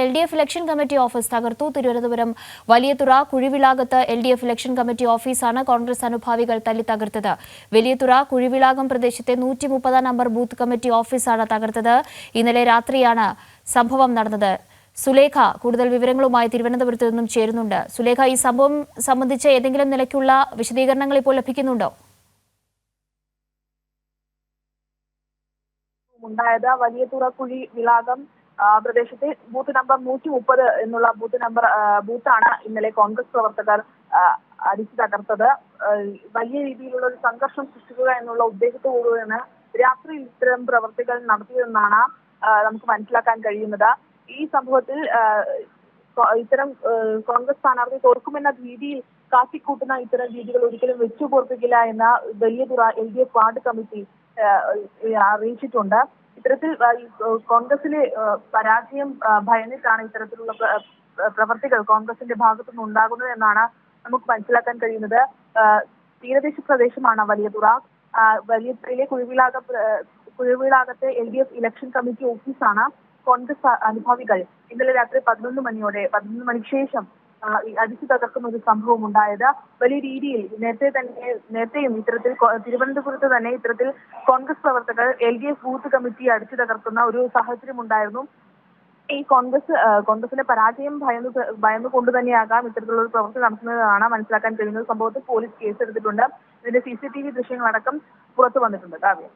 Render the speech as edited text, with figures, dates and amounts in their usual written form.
LDF election committee office തകർത്തു. തിരുവനന്തപുരം വലിയതുറ കുഴിവിളാകത്ത് LDF election committee ഓഫീസാണ് കോൺഗ്രസ് അനുഭാവികൾ തല്ലി തകർത്തത്. വലിയതുറ കുഴിവിളാകം പ്രദേശത്തെ 130 നമ്പർ ബൂത്ത് കമ്മിറ്റി ഓഫീസാണ് തകർത്തത്. ഇന്നലെ രാത്രിയാണ് സംഭവം നടന്നത്. സുലേഖ കൂടുതൽ വിവരങ്ങളുമായി തിരുവനന്തപുരത്ത് നിന്നും ചേരുന്നുണ്ട്. സുലേഖ, ഈ സംഭവം സംബന്ധിച്ച് ഏതെങ്കിലും നിലയ്ക്കുള്ള വിശദീകരണങ്ങൾ ഇപ്പോൾ ലഭിക്കുന്നുണ്ടോ? ഉണ്ടായത് വലിയതുറ കുഴിവിളാകം പ്രദേശത്തെ ബൂത്ത് നമ്പർ 130 എന്നുള്ള ബൂത്താണ് ഇന്നലെ കോൺഗ്രസ് പ്രവർത്തകർ അടിച്ചു തകർത്തത്. വലിയ രീതിയിലുള്ള ഒരു സംഘർഷം സൃഷ്ടിക്കുക എന്നുള്ള ഉദ്ദേശത്തോടുകൂടിയാണ് രാത്രിയിൽ ഇത്തരം പ്രവർത്തികൾ നടത്തിയതെന്നാണ് നമുക്ക് മനസ്സിലാക്കാൻ കഴിയുന്നത്. ഈ സംഭവത്തിൽ ഇത്തരം കോൺഗ്രസ് സ്ഥാനാർത്ഥി തോൽക്കുമെന്ന രീതിയിൽ കാട്ടിക്കൂട്ടുന്ന ഇത്തരം രീതികൾ ഒരിക്കലും വെച്ചുപൊറുപ്പിക്കില്ല എന്ന വലിയതുറ LDF വാർഡ് കമ്മിറ്റി അറിയിച്ചിട്ടുണ്ട്. ഇത്തരത്തിൽ കോൺഗ്രസിലെ പരാജയം ഭയന്നിട്ടാണ് ഇത്തരത്തിലുള്ള പ്രവർത്തികൾ കോൺഗ്രസിന്റെ ഭാഗത്തുനിന്ന് ഉണ്ടാകുന്നത് എന്നാണ് നമുക്ക് മനസ്സിലാക്കാൻ കഴിയുന്നത്. തീരദേശ പ്രദേശമാണ് വലിയതുറ. വലിയതുറയിലെ കുഴിവിളാകത്തെ LDF ഇലക്ഷൻ കമ്മിറ്റി ഓഫീസാണ് കോൺഗ്രസ് അനുഭാവികൾ ഇന്നലെ രാത്രി 11 മണിക്ക് ശേഷം അടിച്ചു തകർക്കുന്ന ഒരു സംഭവം ഉണ്ടായത്. വലിയ രീതിയിൽ നേരത്തെയും ഇത്തരത്തിൽ തിരുവനന്തപുരത്ത് തന്നെ ഇത്തരത്തിൽ കോൺഗ്രസ് പ്രവർത്തകർ LDF ബൂത്ത് കമ്മിറ്റി അടിച്ചു തകർക്കുന്ന ഒരു സാഹചര്യം ഉണ്ടായിരുന്നു. ഈ കോൺഗ്രസിന്റെ പരാജയം ഭയന്നുകൊണ്ട് തന്നെയാകാം ഇത്തരത്തിലുള്ള ഒരു പ്രവൃത്തി നടത്തുന്നതാണ് മനസ്സിലാക്കാൻ കഴിയുന്നത്. സംഭവത്തിൽ പോലീസ് കേസെടുത്തിട്ടുണ്ട്. ഇതിന്റെ CCTV ദൃശ്യങ്ങളടക്കം പുറത്തു വന്നിട്ടുണ്ട്. കാവ്യ.